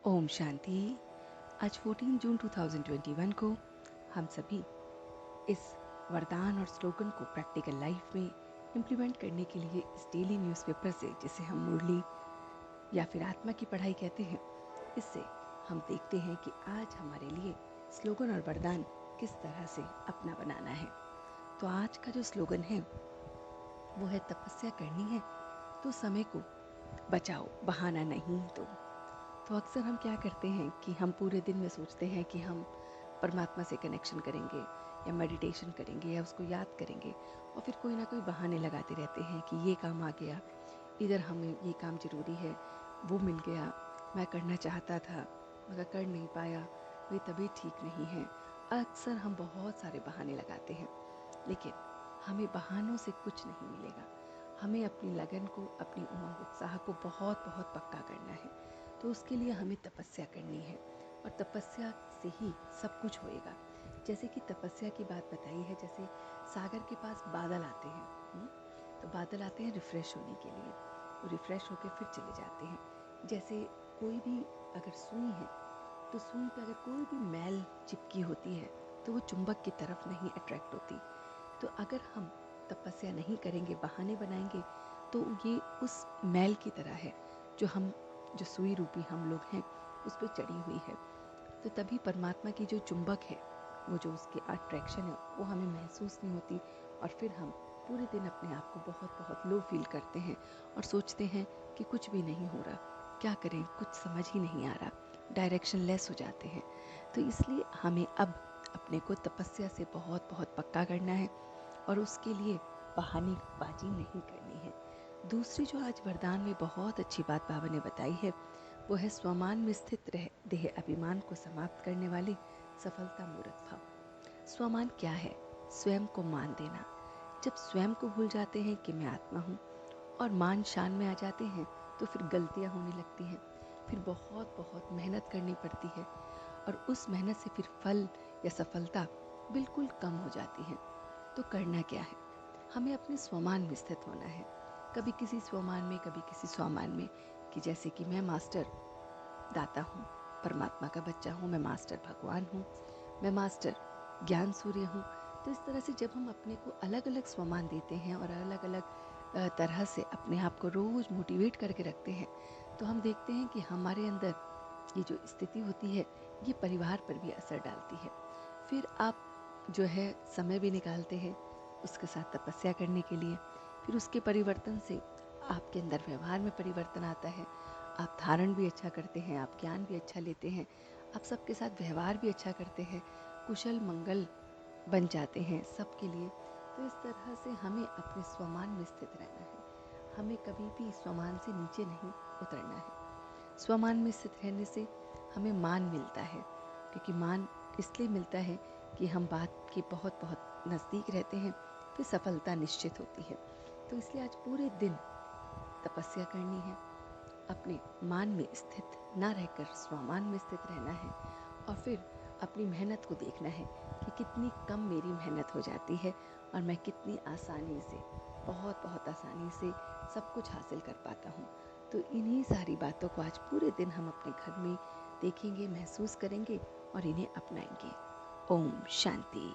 ओम शांति। आज 14 जून 2021 को हम सभी इस वरदान और स्लोगन को प्रैक्टिकल लाइफ में इम्प्लीमेंट करने के लिए इस डेली न्यूज़पेपर से, जिसे हम मुरली या फिर आत्मा की पढ़ाई कहते हैं, इससे हम देखते हैं कि आज हमारे लिए स्लोगन और वरदान किस तरह से अपना बनाना है। तो आज का जो स्लोगन है वो है, तपस्या करनी है तो समय को बचाओ, बहाना नहीं दो। तो अक्सर हम क्या करते हैं कि हम पूरे दिन में सोचते हैं कि हम परमात्मा से कनेक्शन करेंगे या मेडिटेशन करेंगे या उसको याद करेंगे, और फिर कोई ना कोई बहाने लगाते रहते हैं कि ये काम आ गया, इधर हमें ये काम ज़रूरी है, वो मिल गया, मैं करना चाहता था मगर कर नहीं पाया, मेरी तबीयत ठीक नहीं है। अक्सर हम बहुत सारे बहाने लगाते हैं, लेकिन हमें बहानों से कुछ नहीं मिलेगा। हमें अपनी लगन को, अपनी उमंग उत्साह को बहुत बहुत पक्का करना है। तो उसके लिए हमें तपस्या करनी है, और तपस्या से ही सब कुछ होएगा। जैसे कि तपस्या की बात बताई है, जैसे सागर के पास बादल आते हैं, तो बादल आते हैं रिफ़्रेश होने के लिए, वो रिफ़्रेश होकर फिर चले जाते हैं। जैसे कोई भी अगर सुई है, तो सुई पे अगर कोई भी मैल चिपकी होती है तो वो चुंबक की तरफ नहीं अट्रैक्ट होती। तो अगर हम तपस्या नहीं करेंगे, बहाने बनाएंगे, तो ये उस मैल की तरह है जो सुई रूपी हम लोग हैं उस पर चढ़ी हुई है। तो तभी परमात्मा की जो चुंबक है, वो जो उसकी अट्रैक्शन है, वो हमें महसूस नहीं होती, और फिर हम पूरे दिन अपने आप को बहुत बहुत लो फील करते हैं और सोचते हैं कि कुछ भी नहीं हो रहा, क्या करें, कुछ समझ ही नहीं आ रहा, डायरेक्शन लेस हो जाते हैं। तो इसलिए हमें अब अपने को तपस्या से बहुत बहुत पक्का करना है, और उसके लिए बहानेबाजी नहीं करनी है। दूसरी जो आज वरदान में बहुत अच्छी बात बाबा ने बताई है, वो है, स्वमान में स्थित रह देह अभिमान को समाप्त करने वाली सफलता मूर्त भव। स्वमान क्या है? स्वयं को मान देना। जब स्वयं को भूल जाते हैं कि मैं आत्मा हूँ और मान शान में आ जाते हैं, तो फिर गलतियाँ होने लगती हैं, फिर बहुत बहुत मेहनत करनी पड़ती है, और उस मेहनत से फिर फल या सफलता बिल्कुल कम हो जाती है। तो करना क्या है? हमें अपने स्वमान में स्थित होना है, कभी किसी स्वमान में, कभी किसी स्वमान में, कि जैसे कि मैं मास्टर दाता हूँ, परमात्मा का बच्चा हूँ, मैं मास्टर भगवान हूँ, मैं मास्टर ज्ञान सूर्य हूँ। तो इस तरह से जब हम अपने को अलग अलग स्वमान देते हैं और अलग अलग तरह से अपने आप को रोज़ मोटिवेट करके रखते हैं, तो हम देखते हैं कि हमारे अंदर ये जो स्थिति होती है, ये परिवार पर भी असर डालती है। फिर आप जो है समय भी निकालते हैं उसके साथ तपस्या करने के लिए, फिर उसके परिवर्तन से आपके अंदर व्यवहार में परिवर्तन आता है, आप धारण भी अच्छा करते हैं, आप ज्ञान भी अच्छा लेते हैं, आप सबके साथ व्यवहार भी अच्छा करते हैं, कुशल मंगल बन जाते हैं सबके लिए। तो इस तरह से हमें अपने स्वमान में स्थित रहना है, हमें कभी भी स्वमान से नीचे नहीं उतरना है। स्वमान में स्थित रहने से हमें मान मिलता है, क्योंकि मान इसलिए मिलता है कि हम बात के बहुत बहुत नज़दीक रहते हैं, फिर सफलता निश्चित होती है। तो इसलिए आज पूरे दिन तपस्या करनी है, अपने मान में स्थित ना रहकर स्वमान में स्थित रहना है, और फिर अपनी मेहनत को देखना है कि कितनी कम मेरी मेहनत हो जाती है और मैं कितनी आसानी से, बहुत बहुत आसानी से सब कुछ हासिल कर पाता हूँ। तो इन्हीं सारी बातों को आज पूरे दिन हम अपने घर में देखेंगे, महसूस करेंगे और इन्हें अपनाएंगे। ओम शांति।